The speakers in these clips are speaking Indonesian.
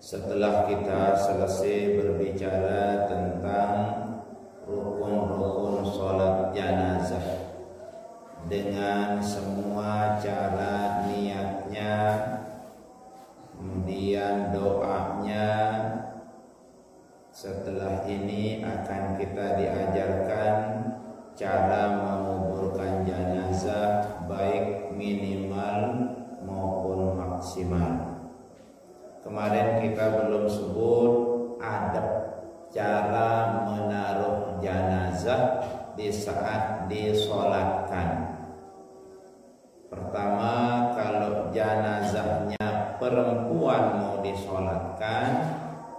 Setelah kita selesai berbicara tentang rukun-rukun sholat jenazah dengan semua cara niatnya, kemudian doanya, setelah ini akan kita diajarkan cara menguburkan jenazah baik minimal maupun maksimal. Kemarin kita belum sebut adab cara menaruh jenazah di saat disolatkan. Pertama, kalau jenazahnya perempuan mau disolatkan,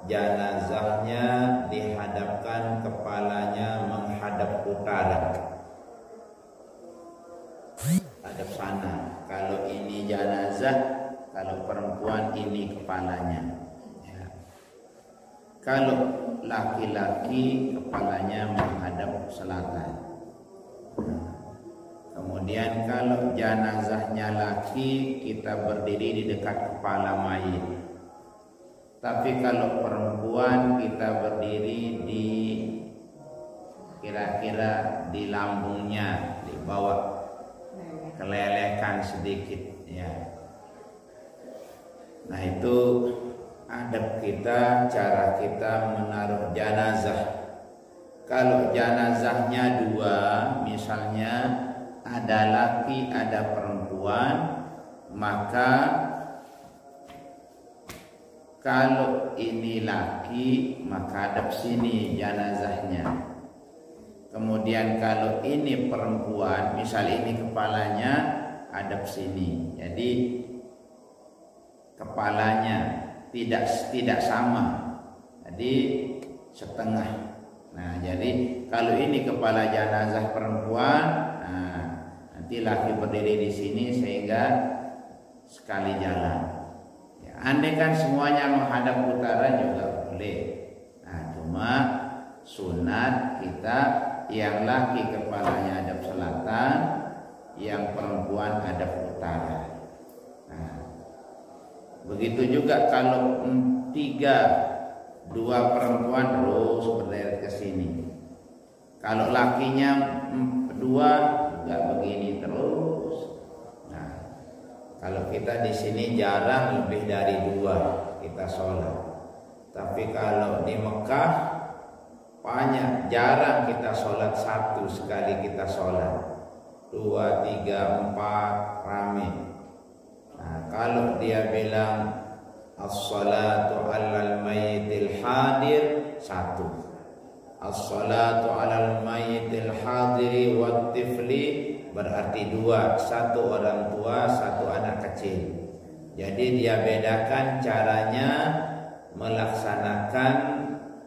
jenazahnya dihadapkan kepalanya menghadap utara, hadap sana. Kalau ini jenazah, kalau perempuan ini kepalanya ya. Kalau laki-laki kepalanya menghadap selatan. Kemudian kalau jenazahnya laki, kita berdiri di dekat kepala mayit. Tapi kalau perempuan, kita berdiri di kira-kira di lambungnya, di bawah, kelelekan sedikit ya. Nah, itu adab kita, cara kita menaruh jenazah. Kalau jenazahnya dua, misalnya ada laki, ada perempuan, maka kalau ini laki, maka hadap sini jenazahnya. Kemudian kalau ini perempuan, misal ini kepalanya, hadap sini. Jadi kepalanya tidak sama, jadi setengah. Nah, jadi kalau ini kepala jenazah perempuan, nah, nanti laki berdiri di sini sehingga sekali jalan. Ya, andai kan semuanya menghadap utara juga boleh. Nah, cuma sunat kita yang laki kepalanya hadap selatan, yang perempuan hadap utara. Nah, begitu juga kalau 2 perempuan terus berderet ke sini. Kalau lakinya 2 juga begini terus. Nah, kalau kita di sini jarang lebih dari 2 kita sholat. Tapi kalau di Mekah banyak, jarang kita sholat 1 sekali kita sholat. 2, 3, 4 rame. Nah, kalau dia bilang as-salatu 'alal mayyitil hadir 1, as-salatu 'alal mayyitil hadiri wat tifli berarti 2, 1 orang tua, 1 anak kecil. Jadi dia bedakan caranya melaksanakan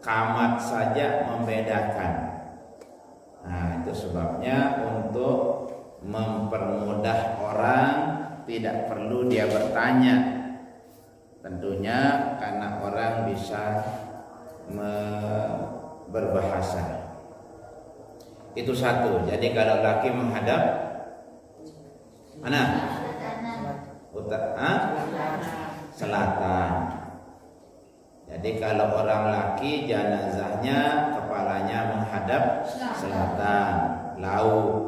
qamat saja membedakan. Nah, itu sebabnya untuk mempermudah orang tidak perlu dia bertanya. Tentunya karena orang bisa berbahasa. Itu 1. Jadi kalau laki menghadap mana? Selatan. Jadi kalau orang laki jenazahnya kepalanya menghadap selatan, laut.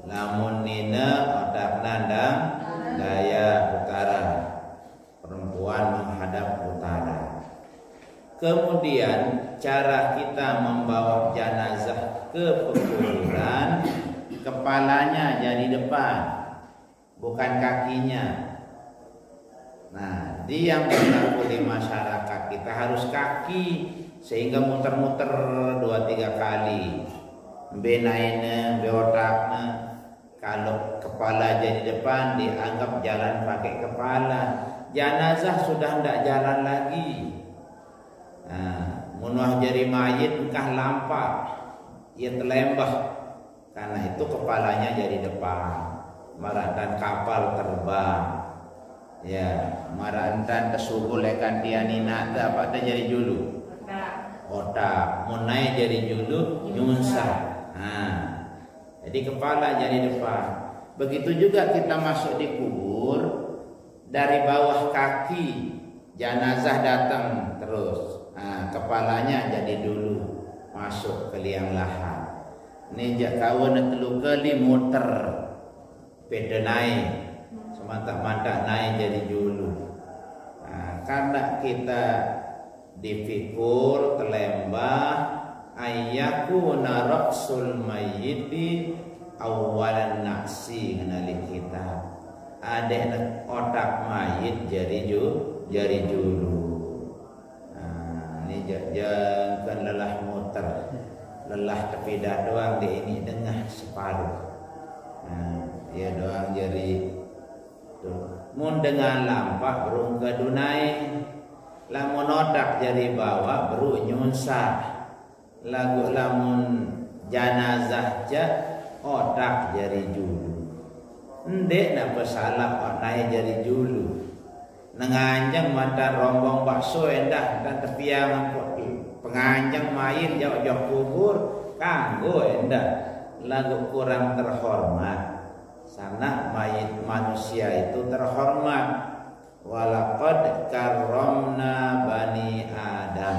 Lamun nina otak nandang daya utara, perempuan menghadap utara. Kemudian cara kita membawa jenazah ke pekuburan, kepalanya jadi depan, bukan kakinya. Nah, yang berlaku di masyarakat kita harus kaki, sehingga muter-muter 2-3 kali. Benaina, beotakna. Kalau kepala jadi depan dianggap jalan pakai kepala. Jenazah sudah tidak jalan lagi. Nah, munuh jari mayit engkah lampak, ia telembah. Karena itu kepalanya jadi depan. Marantan kapal terbang. Ya, marantan kesuhul lekan tianina dapat jadi julu. Otak, munai jadi julu nyunsa. Nah, jadi kepala jadi depan. Begitu juga kita masuk di kubur, dari bawah kaki jenazah datang terus. Nah, kepalanya jadi dulu masuk ke liang lahat. Ini jak kawan telu kali muter beda naik, semata-mata naik jadi dulu. Nah, karena kita difikur telembah ayyakuna ra'sul mayyiti awalan naksi ngenali kita. Ada otak mayit jari julu. Nah, ini jangan lelah muter, lelah tepi dah doang di ini dengah separuh. Nah, ya doang jari tuh. Mun dengan lampak berung ke dunai, lamun otak jari bawa beru nyunsah. Lagu lamun jenazah ja otak jari julu. Ndek nak bersalah otak jari julu. Nenganjang mantan rombong bakso endah dan tepiang penganjang main jauh-jauh kubur kanggo endah. Lagu kurang terhormat. Sana mayit manusia itu terhormat. Walaqad karramna bani Adam.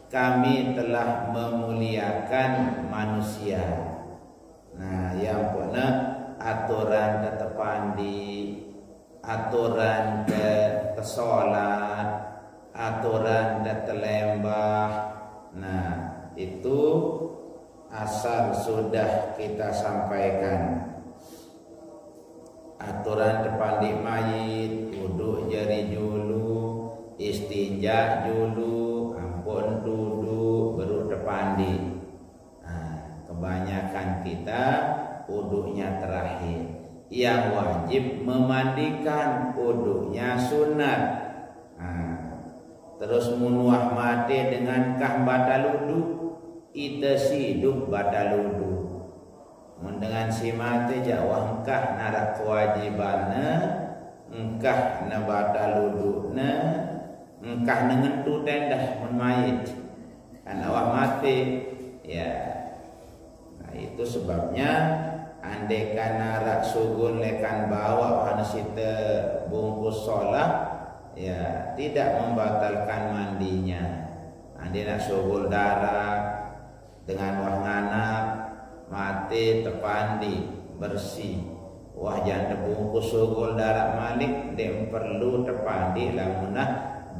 Kami telah memuliakan manusia. Nah, yang punya aturan tetepandi, aturan tesolat, aturan telembah. Nah, itu asal sudah kita sampaikan. Aturan tepandi mayit, wudu jari julu, istinja julu, ampun duduk baru tepandi. Nah, kebanyakan kita wudunya terakhir. Yang wajib memandikan, wudunya sunat. Nah, terus munuah mati dengan kah batal wudu, ita siduk batal wudu. Dengan si mati jawah engkah narak kewajibannya, engkah na batal wuduna, engkah nengentu tendah menmayit. Kan awak mati, ya. Nah, itu sebabnya andai kana rak sugun lekan bawa hana sita bungkus sholat, ya tidak membatalkan mandinya. Andai nak sugul darah dengan wah nganak mati tepandi bersih, wah jangan bungkus sugul darah malik dem perlu tepandi lamunah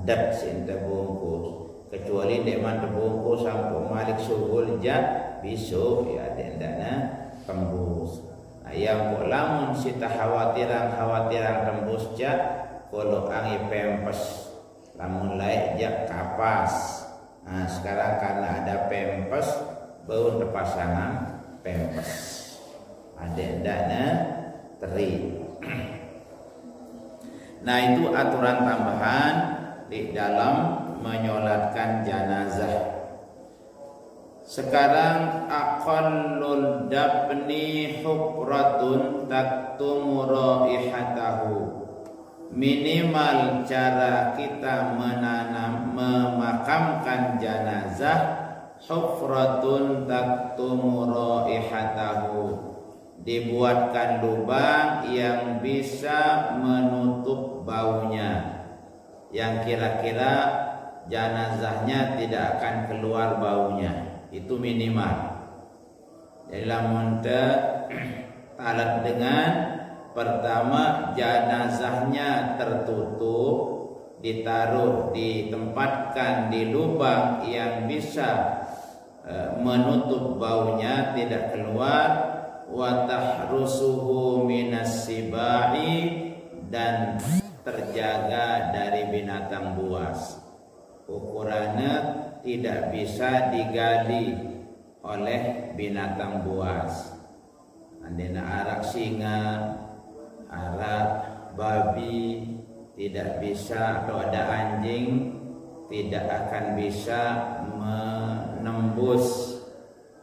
dat sinta bungkus, kecuali deman terbungkus sampai malik sugul ja bisu ya dendana tembus. Ayam kok lamun sita khawatiran tembus ja kalau angi pempes, lamun laik ja kapas. Nah sekarang karena ada pempes baru terpasangan pempes, ada dana teri. Nah itu aturan tambahan di dalam menyolatkan janazah. Sekarang aqallul dafni hufratun taktumu raihatahu. Minimal cara kita memakamkan janazah hufratun taktumu raihatahu, dibuatkan lubang yang bisa menutup baunya, yang kira-kira janazahnya tidak akan keluar baunya. Itu minimal. Jadi lamun talat dengan pertama jenazahnya tertutup, ditaruh, ditempatkan di lubang yang bisa menutup baunya, tidak keluar, wa tahrusuhu minas sibai, dan terjaga dari binatang buas. Ukurannya tidak bisa digali oleh binatang buas. Andina arak singa, arak babi tidak bisa, atau ada anjing tidak akan bisa menembus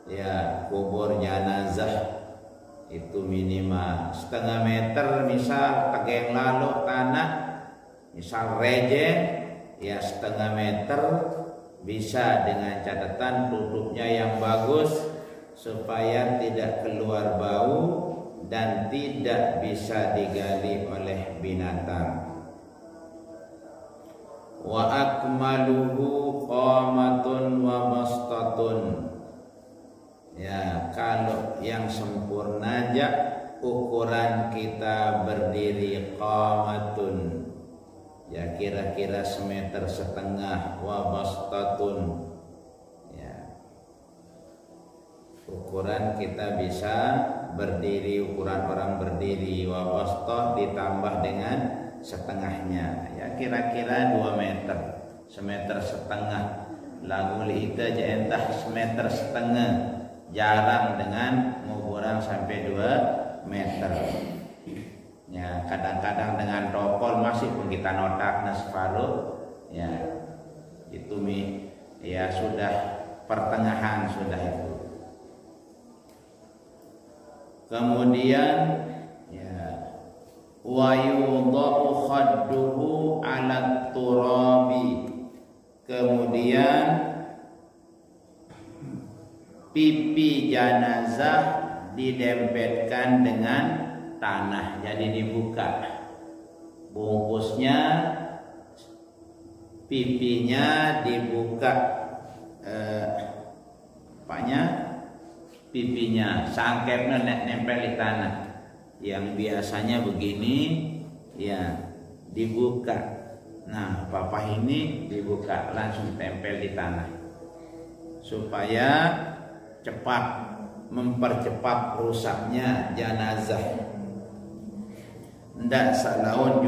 ya kubur jenazah. Itu minimal setengah meter, misal tegeng lalu tanah, misal rejeng ya setengah meter, bisa dengan catatan tutupnya yang bagus supaya tidak keluar bau dan tidak bisa digali oleh binatang. Wa akmaluhu qamatun wa bastatun. Ya, kalau yang sempurna aja ukuran kita berdiri qamatun, ya kira-kira semeter setengah, wa bastatun, ya ukuran kita bisa berdiri, ukuran orang berdiri, wa bastah ditambah dengan setengahnya, ya kira-kira 2 meter, semeter setengah. Lagu itu aja entah semeter setengah, jarang dengan ngukuran sampai 2 meter. Ya kadang-kadang dengan topol masih pun kita notak separuh, ya itu ya sudah pertengahan sudah itu. Kemudian ya wa yudha'u khadduhu 'ala turabi. Kemudian pipi jenazah didempetkan dengan tanah, jadi dibuka bungkusnya, pipinya dibuka, pipinya sangkepnya nempel di tanah. Yang biasanya begini ya dibuka. Nah papa ini dibuka langsung tempel di tanah supaya cepat mempercepat rusaknya jenazah. Ndak salaun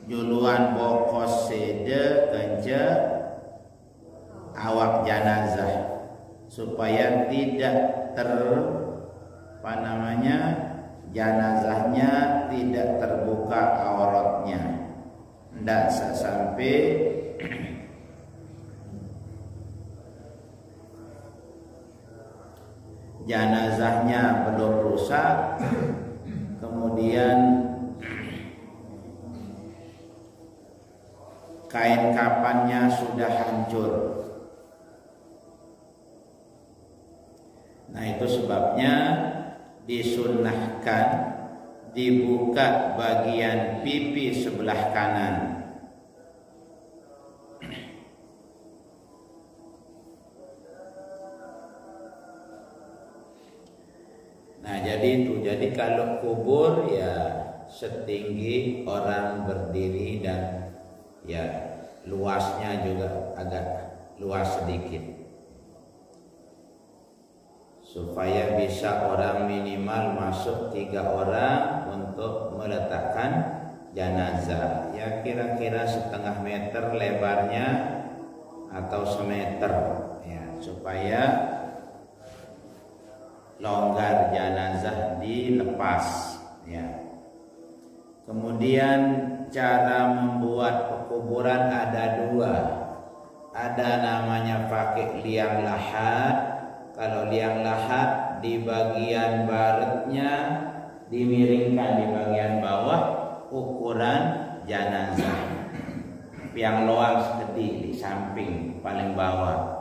juluan bokos sede kenca awak jenazah supaya tidak jenazahnya tidak terbuka auratnya. Ndak sampai jenazahnya belum rusak, kemudian kain kafannya sudah hancur. Nah Nah, itu sebabnya disunnahkan dibuka bagian pipi sebelah kanan. Nah, jadi itu. Jadi kalau kubur ya setinggi orang berdiri dan ya luasnya juga agak luas sedikit. Supaya bisa orang minimal masuk 3 orang untuk meletakkan jenazah. Ya kira-kira setengah meter lebarnya atau semeter ya, supaya longgar jenazah dilepas ya. Kemudian cara membuat pekuburan ada 2. Ada namanya pakai liang lahat. Kalau liang lahat di bagian baratnya dimiringkan di bagian bawah ukuran jenazah. Yang loang sekedip di samping paling bawah.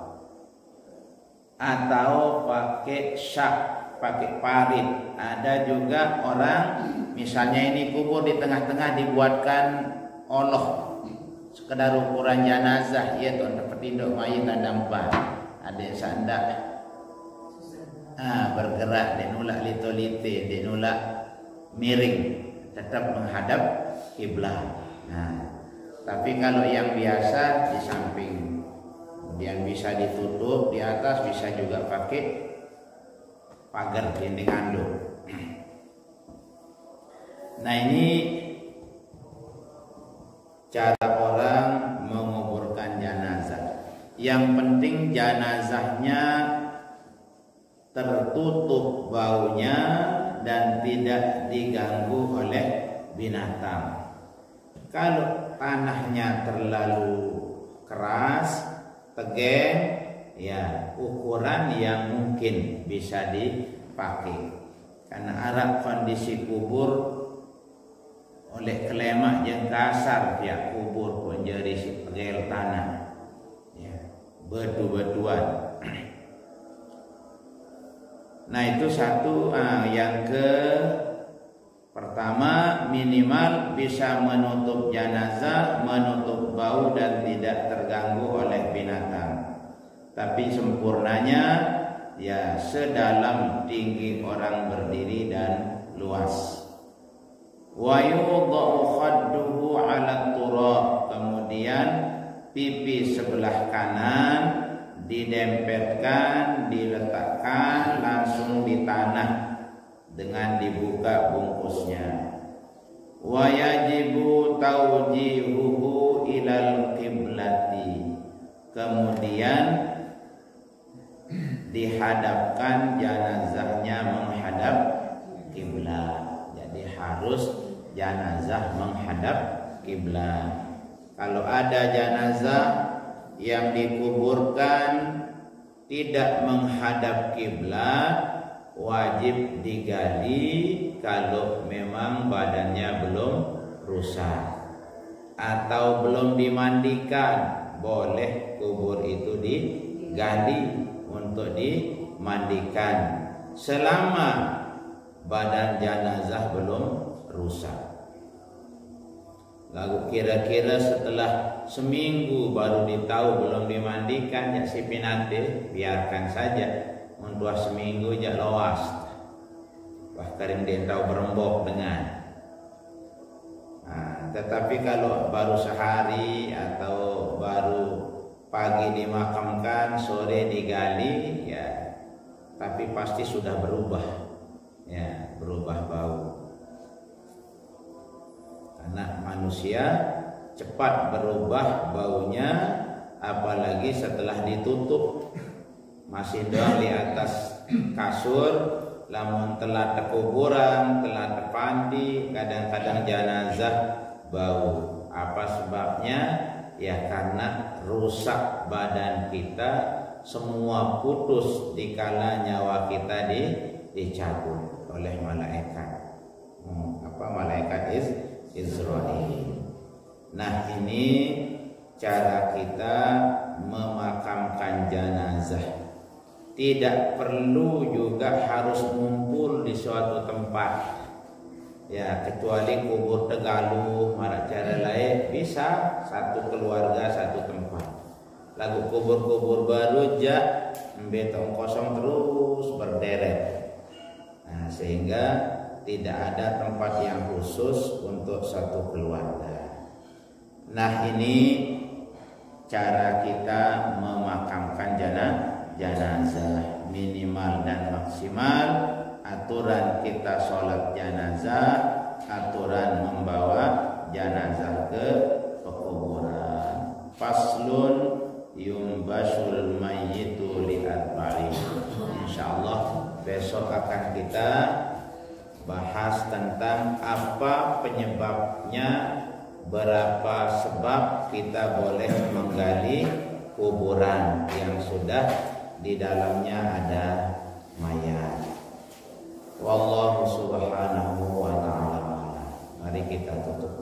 Atau pakai syak, pakai parit. Ada juga orang misalnya ini kubur di tengah-tengah dibuatkan oloh sekedar ukuran jenazah ya tuh seperti induk mayit ada 4. Ada yang sandak bergerak dan nolak lito-lite, dan nolak miring, tetap menghadap kiblat. Nah, tapi kalau yang biasa di samping, kemudian bisa ditutup di atas, bisa juga pakai pagar dinding anduk. Nah, ini cara orang menguburkan jenazah. Yang penting jenazahnya tertutup baunya dan tidak diganggu oleh binatang. Kalau tanahnya terlalu keras, tegeng, ya ukuran yang mungkin bisa dipakai. Karena Arab kondisi kubur oleh kelemak yang kasar pihak kubur pun jadi segel tanah, ya bedu-beduan. Nah, itu satu. Yang pertama minimal bisa menutup jenazah, menutup bau dan tidak terganggu oleh binatang. Tapi sempurnanya ya sedalam tinggi orang berdiri dan luas. Wa yudha'u khadduhu 'ala turab. Kemudian pipi sebelah kanan didempetkan, diletakkan langsung di tanah dengan dibuka bungkusnya. Wa yajibu tawjihuhu ilal qiblati. Kemudian dihadapkan jenazahnya menghadap kiblat. Jadi harus jenazah menghadap kiblat. Kalau ada jenazah yang dikuburkan tidak menghadap kiblat, wajib digali kalau memang badannya belum rusak atau belum dimandikan. Boleh kubur itu digali untuk dimandikan selama badan jenazah belum rusak. Lalu kira-kira setelah seminggu baru ditahu belum dimandikan, ya si pinate biarkan saja. Untuk seminggu aja loas. Bahkan dia tahu berembok dengan. Nah, tetapi kalau baru sehari atau baru pagi dimakamkan, sore digali, ya tapi pasti sudah berubah, ya berubah bau. Karena manusia cepat berubah baunya, apalagi setelah ditutup. Masih doang di atas kasur, lamun telah terkuburan, telah terpandi, kadang-kadang jenazah bau. Apa sebabnya? Ya karena rusak badan kita, semua putus dikala nyawa kita dicabut oleh malaikat. Malaikat Israel. Nah, ini cara kita memakamkan jenazah. tidak perlu juga harus ngumpul di suatu tempat. Ya, kecuali kubur Tegaluh, cara lain bisa satu keluarga satu tempat. Lagu kubur-kubur baru ja betong kosong terus berderet. Nah, sehingga tidak ada tempat yang khusus untuk satu keluarga. Nah, ini cara kita memakamkan jenazah, minimal dan maksimal. Aturan kita sholat jenazah, aturan membawa jenazah ke pekuburan. Faslun yumbasul mayyitu li arba'in. Insyaallah besok akan kita bahas tentang apa penyebabnya, berapa sebab kita boleh menggali kuburan yang sudah di dalamnya ada mayat. Wallahu subhanahu wa ta'ala. Mari kita tutup.